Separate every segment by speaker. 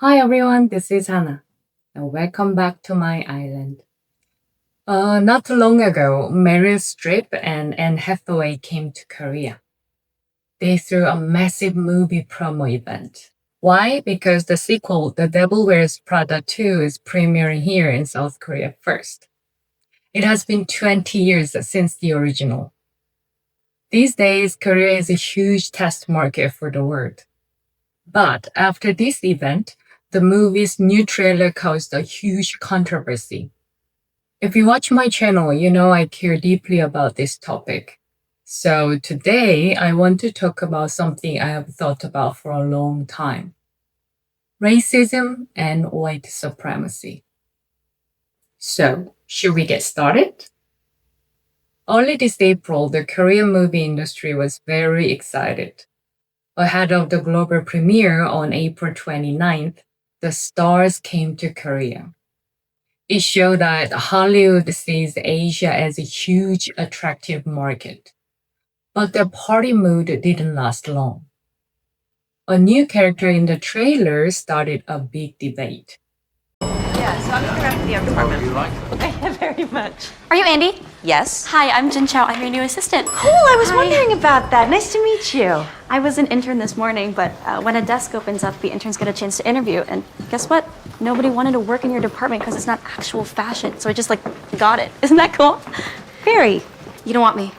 Speaker 1: Hi everyone, this is Hana, and welcome back to my island. Not too long ago, Meryl Streep and Anne Hathaway came to Korea. They threw a massive movie promo event. Why? Because the sequel, The Devil Wears Prada 2, is premiering here in South Korea first. It has been 20 years since the original. These days, Korea is a huge test market for the world. But after this event, the movie's new trailer caused a huge controversy. If you watch my channel, you know I care deeply about this topic. So today, I want to talk about something I have thought about for a long time. Racism and white supremacy. So, should we get started? Early this April, the Korean movie industry was very excited. Ahead of the global premiere on April 29th, the stars came to Korea. It showed that Hollywood sees Asia as a huge, attractive market. But the party mood didn't last long. A new character in the trailer started a big debate.
Speaker 2: Yeah, so I'm looking around for the apartment.
Speaker 3: Okay, very much.
Speaker 4: Are you Andy?
Speaker 2: Yes.
Speaker 4: Hi, I'm Jin Chao. I'm your new assistant.
Speaker 3: Cool, I was
Speaker 4: Hi.
Speaker 3: wondering about that. Nice to meet you.
Speaker 4: I was an intern this morning, but when a desk opens up, the interns get a chance to interview. And guess what? Nobody wanted to work in your department because it's not actual fashion. So I just got it. Isn't that cool?
Speaker 3: Very.
Speaker 4: You don't want me.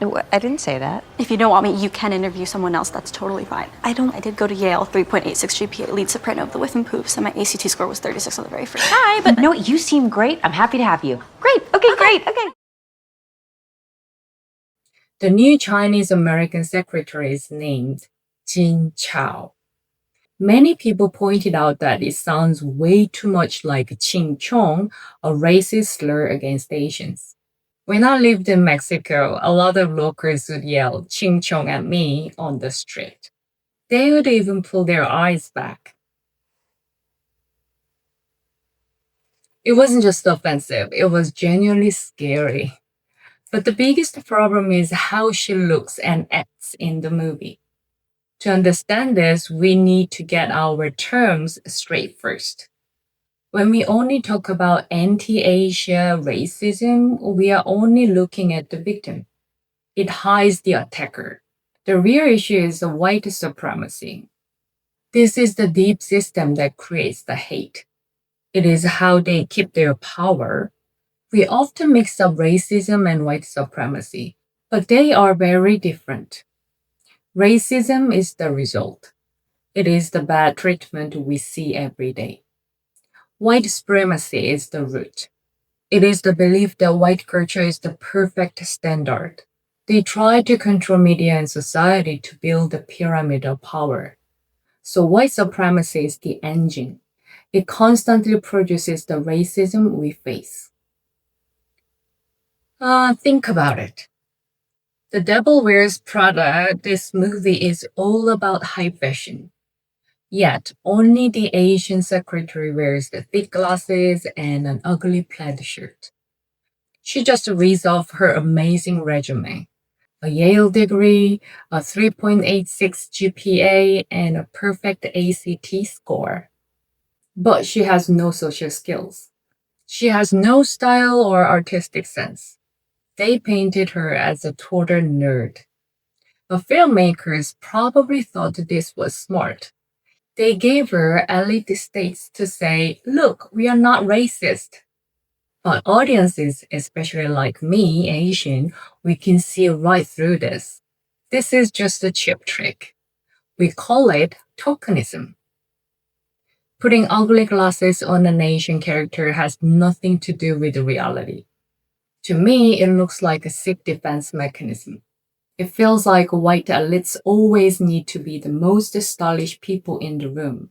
Speaker 3: No, I didn't say that.
Speaker 4: If you don't want me, you can interview someone else. That's totally fine. I did go to Yale, 3.86 GPA, lead soprano of the Whiff and Poofs, and my ACT score was 36 on the very first try, but
Speaker 3: No, you seem great. I'm happy to have you. Great. Okay, great. Okay.
Speaker 1: The new Chinese American secretary is named Jin Chao. Many people pointed out that it sounds way too much like Ching Chong, a racist slur against Asians. When I lived in Mexico, a lot of locals would yell Ching Chong at me on the street. They would even pull their eyes back. It wasn't just offensive, it was genuinely scary. But the biggest problem is how she looks and acts in the movie. To understand this, we need to get our terms straight first. When we only talk about anti-Asia racism, we are only looking at the victim. It hides the attacker. The real issue is the white supremacy. This is the deep system that creates the hate. It is how they keep their power. We often mix up racism and white supremacy, but they are very different. Racism is the result. It is the bad treatment we see every day. White supremacy is the root. It is the belief that white culture is the perfect standard. They try to control media and society to build a pyramid of power. So white supremacy is the engine. It constantly produces the racism we face. Think about it. The Devil Wears Prada, this movie is all about high fashion. Yet, only the Asian secretary wears the thick glasses and an ugly plaid shirt. She just reads off her amazing resume. A Yale degree, a 3.86 GPA, and a perfect ACT score. But she has no social skills. She has no style or artistic sense. They painted her as a total nerd. The filmmakers probably thought this was smart. They gave her elite status to say, look, we are not racist. But audiences, especially like me, Asian, we can see right through this. This is just a cheap trick. We call it tokenism. Putting ugly glasses on an Asian character has nothing to do with reality. To me, it looks like a sick defense mechanism. It feels like white elites always need to be the most stylish people in the room.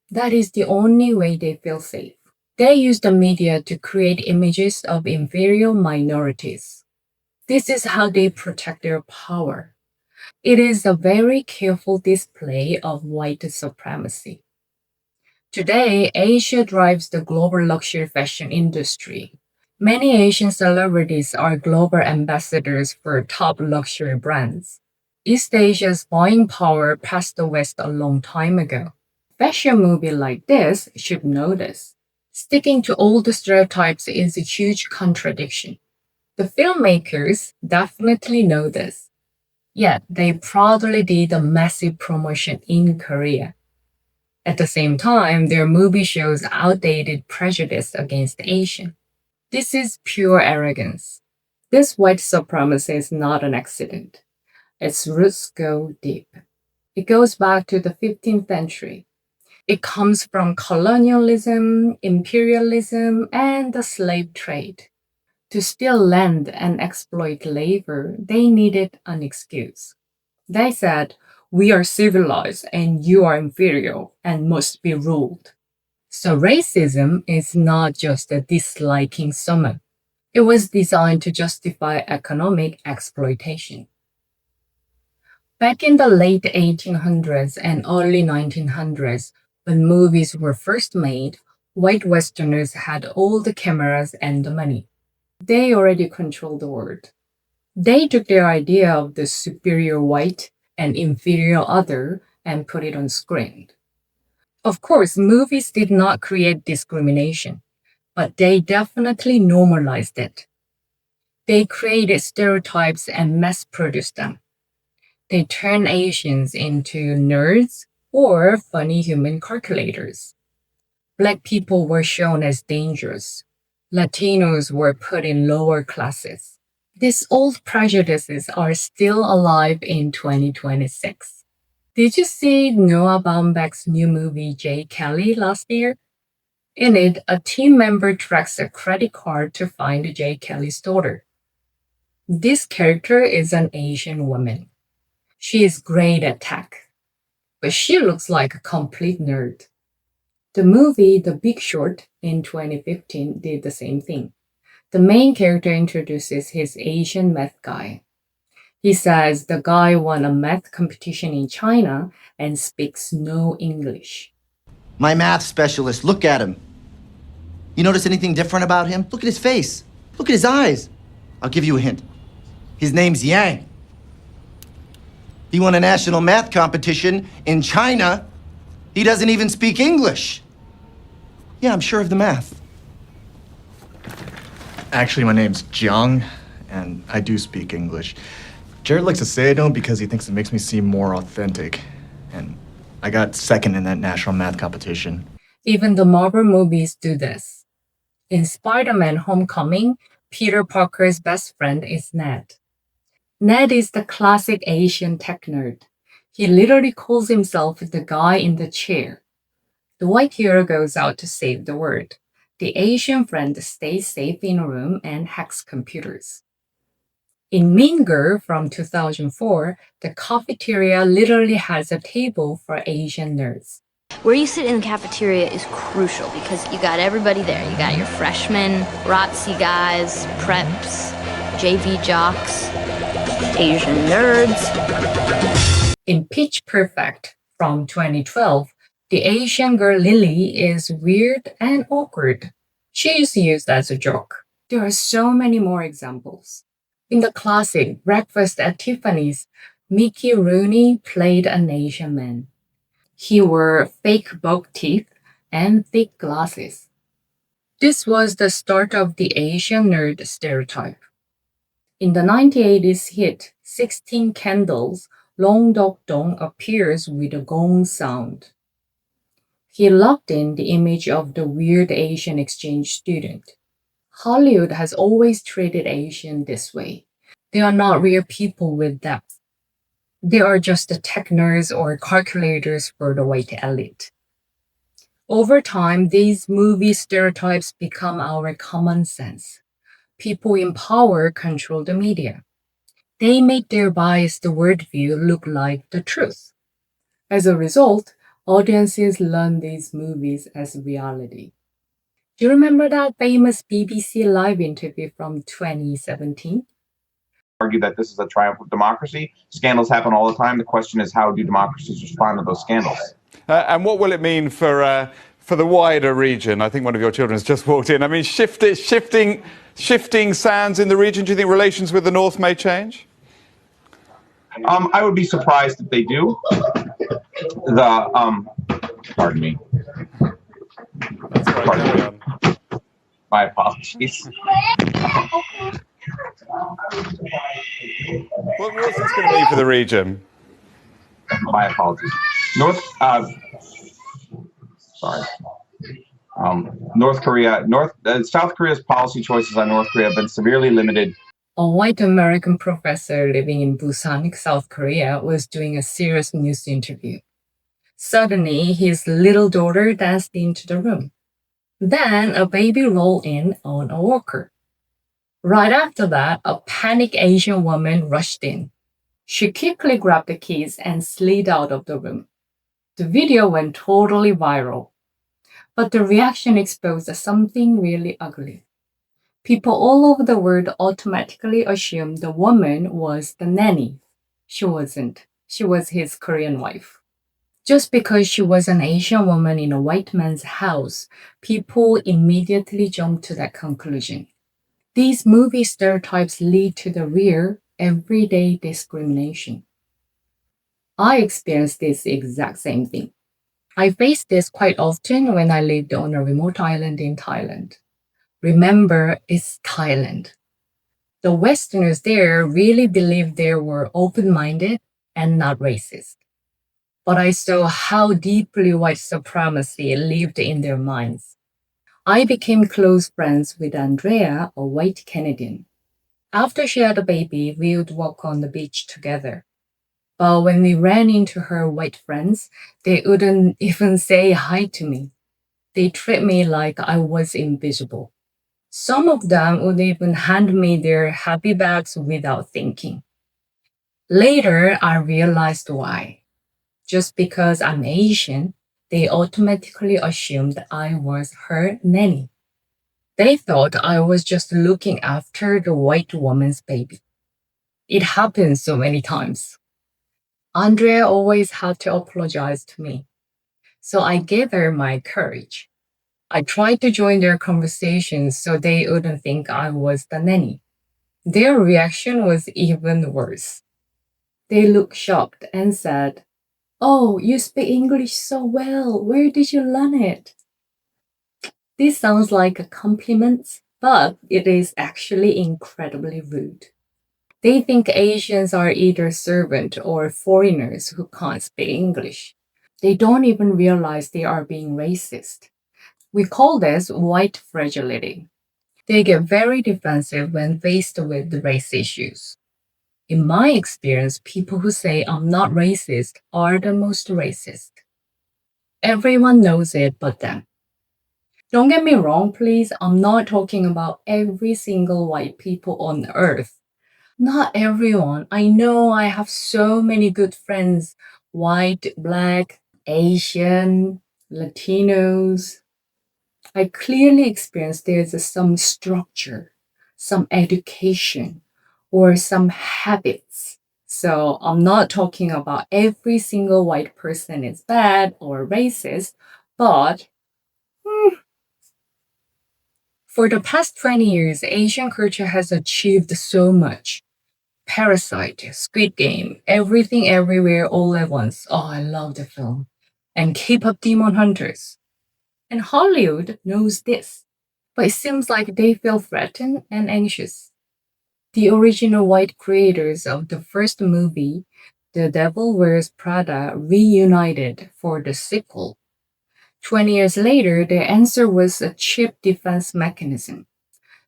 Speaker 1: That is the only way they feel safe. They use the media to create images of inferior minorities. This is how they protect their power. It is a very careful display of white supremacy. Today, Asia drives the global luxury fashion industry. Many Asian celebrities are global ambassadors for top luxury brands. East Asia's buying power passed the West a long time ago. Fashion movie like this should know this. Sticking to old stereotypes is a huge contradiction. The filmmakers definitely know this. Yet they proudly did a massive promotion in Korea. At the same time, their movie shows outdated prejudice against Asian. This is pure arrogance. This white supremacy is not an accident. Its roots go deep. It goes back to the 15th century. It comes from colonialism, imperialism, and the slave trade. To steal land and exploit labor, they needed an excuse. They said, "We are civilized and you are inferior and must be ruled." So racism is not just a disliking someone. It was designed to justify economic exploitation. Back in the late 1800s and early 1900s, when movies were first made, white Westerners had all the cameras and the money. They already controlled the world. They took their idea of the superior white and inferior other and put it on screen. Of course, movies did not create discrimination, but they definitely normalized it. They created stereotypes and mass-produced them. They turned Asians into nerds or funny human calculators. Black people were shown as dangerous. Latinos were put in lower classes. These old prejudices are still alive in 2026. Did you see Noah Baumbach's new movie J. Kelly last year? In it, a team member tracks a credit card to find J. Kelly's daughter. This character is an Asian woman. She is great at tech, but she looks like a complete nerd. The movie The Big Short in 2015 did the same thing. The main character introduces his Asian math guy. He says the guy won a math competition in China and speaks no English.
Speaker 5: My math specialist, look at him. You notice anything different about him? Look at his face. Look at his eyes. I'll give you a hint. His name's Yang. He won a national math competition in China. He doesn't even speak English. Yeah, I'm sure of the math.
Speaker 6: Actually, my name's Jiang, and I do speak English. Jared likes to say I don't because he thinks it makes me seem more authentic. And I got second in that national math competition.
Speaker 1: Even the Marvel movies do this. In Spider-Man Homecoming, Peter Parker's best friend is Ned. Ned is the classic Asian tech nerd. He literally calls himself the guy in the chair. The white hero goes out to save the world. The Asian friend stays safe in a room and hacks computers. In Mean Girl from 2004, the cafeteria literally has a table for Asian nerds.
Speaker 7: Where you sit in the cafeteria is crucial because you got everybody there. You got your freshmen, ROTC guys, preps, JV jocks, Asian nerds.
Speaker 1: In Pitch Perfect from 2012, the Asian girl Lily is weird and awkward. She is used as a joke. There are so many more examples. In the classic Breakfast at Tiffany's, Mickey Rooney played an Asian man. He wore fake buck teeth and thick glasses. This was the start of the Asian nerd stereotype. In the 1980s hit 16 Candles, Long Dok Dong appears with a gong sound. He locked in the image of the weird Asian exchange student. Hollywood has always treated Asian this way. They are not real people with depth. They are just the tech nerds or calculators for the white elite. Over time, these movie stereotypes become our common sense. People in power control the media. They make their biased worldview look like the truth. As a result, audiences learn these movies as reality. Do you remember that famous BBC Live interview from 2017?
Speaker 8: Argue that this is a triumph of democracy. Scandals happen all the time. The question is, how do democracies respond to those scandals?
Speaker 9: And what will it mean for the wider region? I think one of your children has just walked in. I mean, shifting sands in the region. Do you think relations with the North may change?
Speaker 8: I would be surprised if they do. Pardon me.
Speaker 9: That's right, carry on.
Speaker 8: My apologies.
Speaker 9: What's this going to mean for the region?
Speaker 8: My apologies. North Korea, South Korea's policy choices on North Korea have been severely limited.
Speaker 1: A white American professor living in Busan, South Korea, was doing a serious news interview. Suddenly, his little daughter danced into the room. Then a baby rolled in on a walker. Right after that, a panicked Asian woman rushed in. She quickly grabbed the keys and slid out of the room. The video went totally viral. But the reaction exposed something really ugly. People all over the world automatically assumed the woman was the nanny. She wasn't. She was his Korean wife. Just because she was an Asian woman in a white man's house, people immediately jumped to that conclusion. These movie stereotypes lead to the real, everyday discrimination. I experienced this exact same thing. I faced this quite often when I lived on a remote island in Thailand. Remember, it's Thailand. The Westerners there really believed they were open-minded and not racist. But I saw how deeply white supremacy lived in their minds. I became close friends with Andrea, a white Canadian. After she had a baby, we would walk on the beach together. But when we ran into her white friends, they wouldn't even say hi to me. They treat me like I was invisible. Some of them would even hand me their happy bags without thinking. Later, I realized why. Just because I'm Asian, they automatically assumed I was her nanny. They thought I was just looking after the white woman's baby. It happened so many times. Andrea always had to apologize to me. So I gave her my courage. I tried to join their conversations so they wouldn't think I was the nanny. Their reaction was even worse. They looked shocked and said, "Oh, you speak English so well. Where did you learn it?" This sounds like a compliment, but it is actually incredibly rude. They think Asians are either servants or foreigners who can't speak English. They don't even realize they are being racist. We call this white fragility. They get very defensive when faced with race issues. In my experience, people who say I'm not racist are the most racist. Everyone knows it but them. Don't get me wrong, please. I'm not talking about every single white people on earth. Not everyone. I know I have so many good friends, white, black, Asian, Latinos. I clearly experience there's some structure, some education, or some habits. So I'm not talking about every single white person is bad or racist, but for the past 20 years, Asian culture has achieved so much. Parasite, Squid Game, Everything Everywhere All at Once. Oh, I love the film. And K-pop Demon Hunters. And Hollywood knows this. But it seems like they feel threatened and anxious. The original white creators of the first movie, The Devil Wears Prada, reunited for the sequel. 20 years later, their answer was a cheap defense mechanism.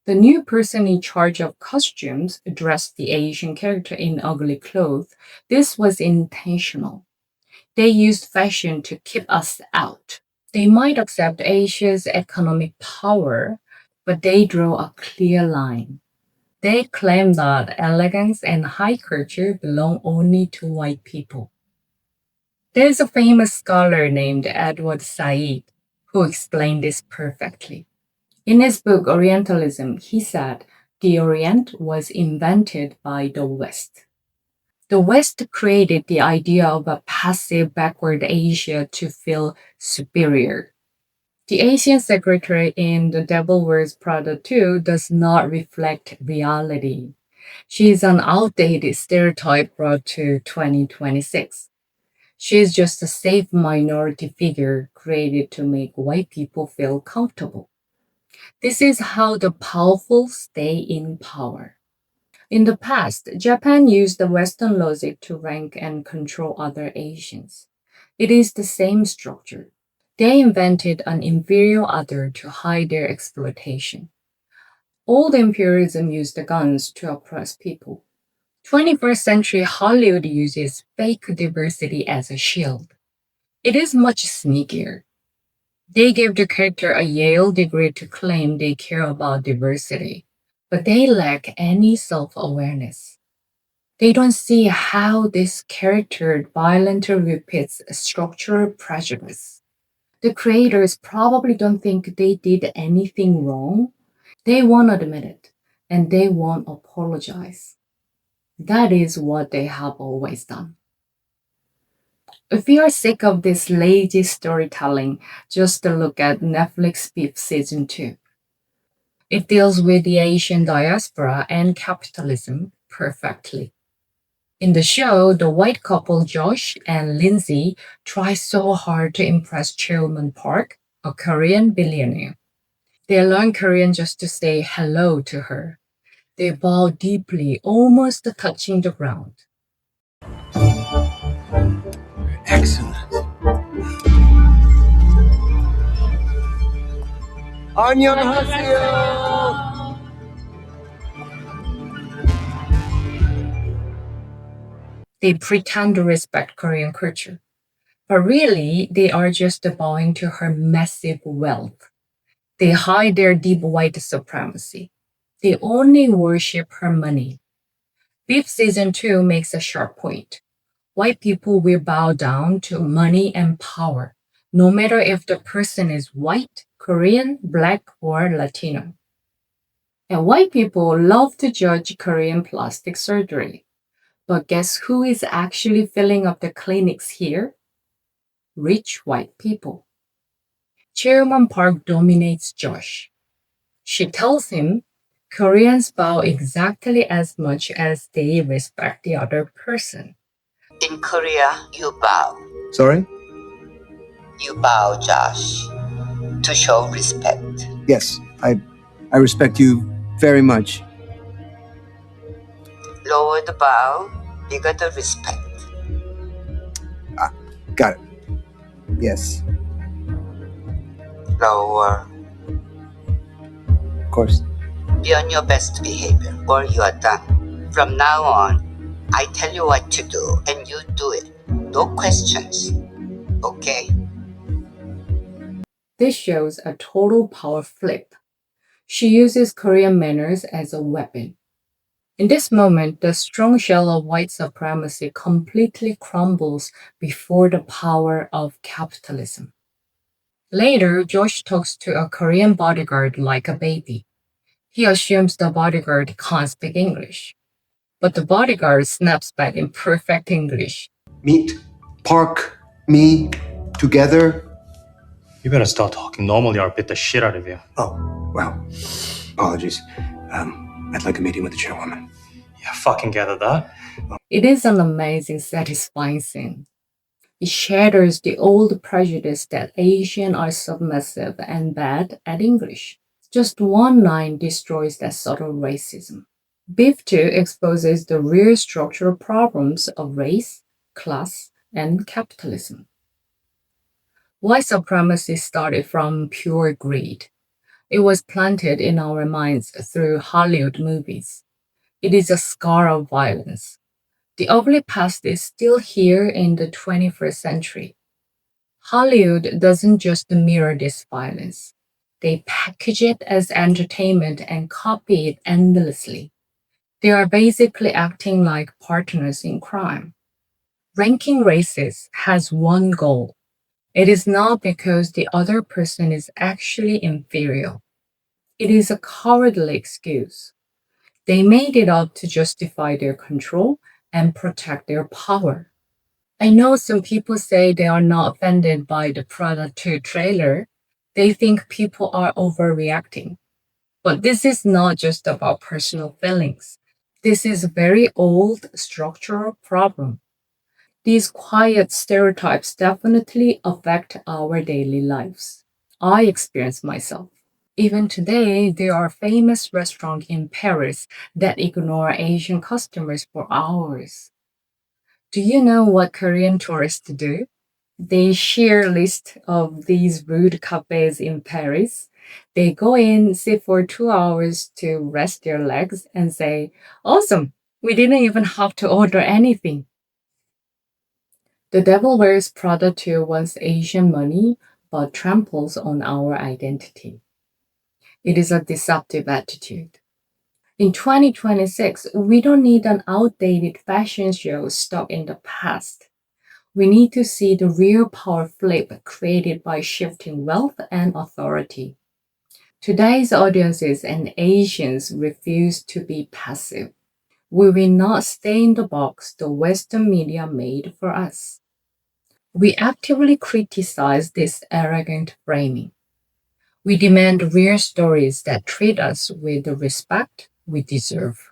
Speaker 1: The new person in charge of costumes dressed the Asian character in ugly clothes. This was intentional. They used fashion to keep us out. They might accept Asia's economic power, but they draw a clear line. They claim that elegance and high culture belong only to white people. There's a famous scholar named Edward Said who explained this perfectly. In his book Orientalism, he said the Orient was invented by the West. The West created the idea of a passive, backward Asia to feel superior. The Asian secretary in The Devil Wears Prada 2 does not reflect reality. She is an outdated stereotype brought to 2026. She is just a safe minority figure created to make white people feel comfortable. This is how the powerful stay in power. In the past, Japan used the Western logic to rank and control other Asians. It is the same structure. They invented an inferior other to hide their exploitation. Old imperialism used the guns to oppress people. 21st century Hollywood uses fake diversity as a shield. It is much sneakier. They give the character a Yale degree to claim they care about diversity, but they lack any self-awareness. They don't see how this character violently repeats structural prejudice. The creators probably don't think they did anything wrong. They won't admit it, and they won't apologize. That is what they have always done. If you are sick of this lazy storytelling, just look at Netflix Beef Season 2. It deals with the Asian diaspora and capitalism perfectly. In the show, the white couple Josh and Lindsay try so hard to impress Chairman Park, a Korean billionaire. They learn Korean just to say hello to her. They bow deeply, almost touching the ground.
Speaker 10: Excellent. 안녕하세요.
Speaker 1: They pretend to respect Korean culture, but really they are just bowing to her massive wealth. They hide their deep white supremacy. They only worship her money. Beef Season 2 makes a sharp point. White people will bow down to money and power, no matter if the person is white, Korean, Black, or Latino. And white people love to judge Korean plastic surgery. But guess who is actually filling up the clinics here? Rich white people. Chairman Park dominates Josh. She tells him Koreans bow exactly as much as they respect the other person.
Speaker 11: In Korea, you bow.
Speaker 10: Sorry?
Speaker 11: You bow, Josh, to show respect.
Speaker 10: Yes, I respect you very much.
Speaker 11: Lower the bow, bigger the respect.
Speaker 10: Got it. Yes,
Speaker 11: Lower.
Speaker 10: of course.
Speaker 11: Be on your best behavior, or you are done. From now on, I tell you what to do, and you do it. No questions. Okay?
Speaker 1: This shows a total power flip. She uses Korean manners as a weapon. In this moment, the strong shell of white supremacy completely crumbles before the power of capitalism. Later, Josh talks to a Korean bodyguard like a baby. He assumes the bodyguard can't speak English. But the bodyguard snaps back in perfect English.
Speaker 10: Meet, Park, me, together.
Speaker 12: You better start talking normally or I'll beat the shit out of you.
Speaker 10: Oh, well, apologies. I'd like a meeting with the chairwoman.
Speaker 12: Yeah, fucking gather that.
Speaker 1: It is an amazing, satisfying scene. It shatters the old prejudice that Asians are submissive and bad at English. Just one line destroys that subtle racism. Beef 2 exposes the real structural problems of race, class, and capitalism. White supremacy started from pure greed. It was planted in our minds through Hollywood movies. It is a scar of violence. The ugly past is still here in the 21st century. Hollywood doesn't just mirror this violence. They package it as entertainment and copy it endlessly. They are basically acting like partners in crime. Ranking races has one goal. It is not because the other person is actually inferior. It is a cowardly excuse. They made it up to justify their control and protect their power. I know some people say they are not offended by the Prada 2 trailer. They think people are overreacting. But this is not just about personal feelings. This is a very old structural problem. These quiet stereotypes definitely affect our daily lives. I experience myself. Even today, there are famous restaurants in Paris that ignore Asian customers for hours. Do you know what Korean tourists do? They share a list of these rude cafes in Paris. They go in, sit for 2 hours to rest their legs, and say, "Awesome! We didn't even have to order anything." The Devil Wears Prada too wants Asian money, but tramples on our identity. It is a deceptive attitude. In 2026, we don't need an outdated fashion show stuck in the past. We need to see the real power flip created by shifting wealth and authority. Today's audiences and Asians refuse to be passive. We will not stay in the box the Western media made for us. We actively criticize this arrogant framing. We demand real stories that treat us with the respect we deserve.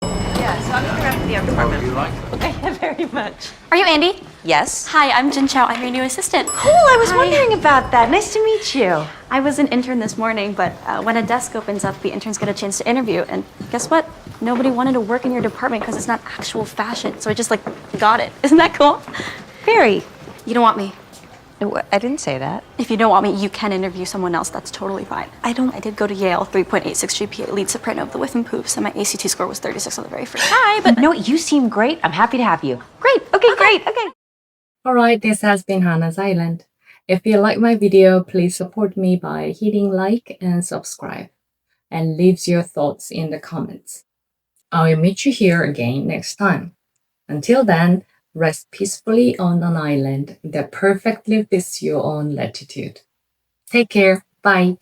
Speaker 2: Yeah, so I'm gonna wrap the apartment.
Speaker 3: Thank you very much.
Speaker 4: Are you Andy?
Speaker 3: Yes.
Speaker 4: Hi, I'm Jin Chow. I'm your new assistant.
Speaker 3: Cool, I was
Speaker 4: Hi.
Speaker 3: wondering about that. Nice to meet you.
Speaker 4: I was an intern this morning, but when a desk opens up, the interns get a chance to interview. And guess what? Nobody wanted to work in your department because it's not actual fashion. So I just got it. Isn't that cool?
Speaker 3: Very.
Speaker 4: You don't want me.
Speaker 3: No, I didn't say that.
Speaker 4: If you don't want me, you can interview someone else. That's totally fine. I did go to Yale, 3.86 GPA, lead soprano of the Whiff and Poofs, and my ACT score was 36 on the very first try, but...
Speaker 3: No, you seem great. I'm happy to have you. Great. Okay, great. Okay.
Speaker 1: Alright, this has been Hana's Island. If you like my video, please support me by hitting like and subscribe. And leave your thoughts in the comments. I will meet you here again next time. Until then, rest peacefully on an island that perfectly fits your own latitude. Take care. Bye.